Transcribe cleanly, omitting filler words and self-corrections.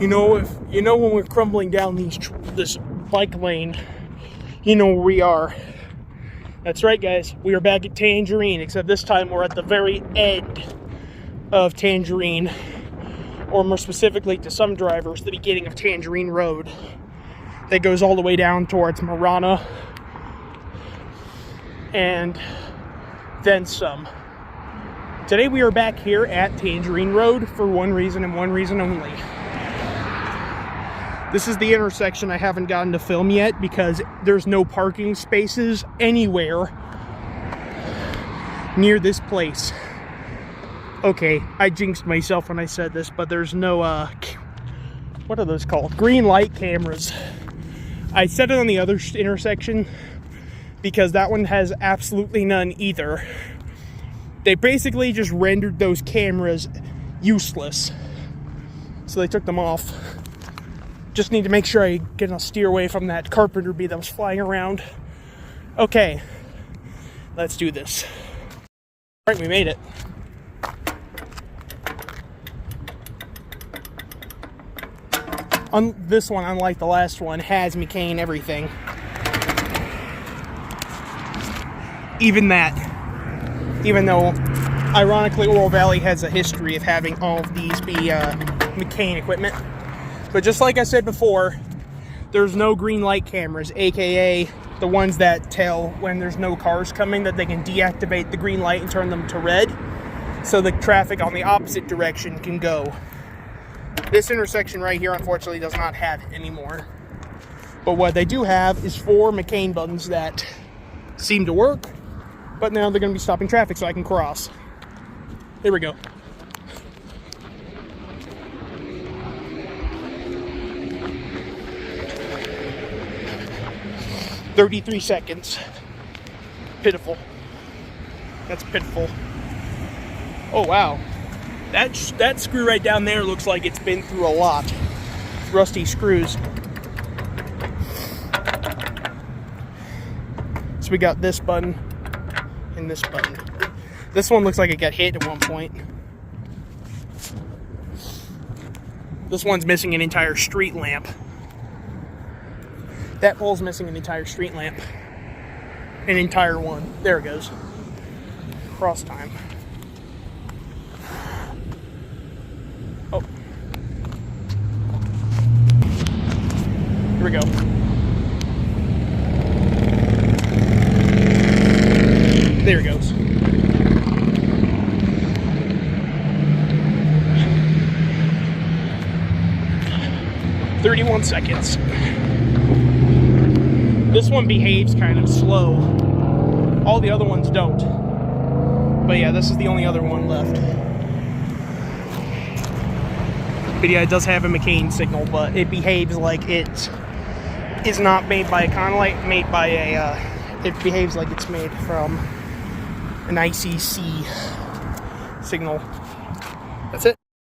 when we're crumbling down this bike lane, you know where we are. That's right, guys. We are back at Tangerine, except this time we're at the very end of Tangerine, or more specifically to some drivers, the beginning of Tangerine Road that goes all the way down towards Marana and then some. Today we are back here at Tangerine Road for one reason and one reason only. This is the intersection I haven't gotten to film yet because there's no parking spaces anywhere near this place. Okay, I jinxed myself when I said this, but there's no, what are those called? Green light cameras. I said it on the other intersection because that one has absolutely none either. They basically just rendered those cameras useless. So they took them off. Just need to make sure I get a steer away from that carpenter bee that was flying around. Okay, let's do this. All right, we made it. This one, unlike the last one, has McCain everything. Even though, ironically, Oro Valley has a history of having all of these be McCain equipment. But just like I said before, there's no green light cameras, aka the ones that tell when there's no cars coming that they can deactivate the green light and turn them to red so the traffic on the opposite direction can go. This intersection right here, unfortunately, does not have it anymore. But what they do have is 4 McCain buttons that seem to work, but now they're going to be stopping traffic so I can cross. Here we go. "33 seconds. Pitiful. That's pitiful. Oh, wow. That screw right down there looks like it's been through a lot. Rusty screws. So we got this button and this button. This one looks like it got hit at one point. This one's missing an entire street lamp. That pole's missing an entire street lamp. An entire one. There it goes. Cross time. Oh. Here we go. There it goes. "31 seconds. This one behaves kind of slow. All the other ones don't. But yeah, this is the only other one left. But yeah, it does have a McCain signal, but it behaves like it is not made by it behaves like it's made from an ICC signal.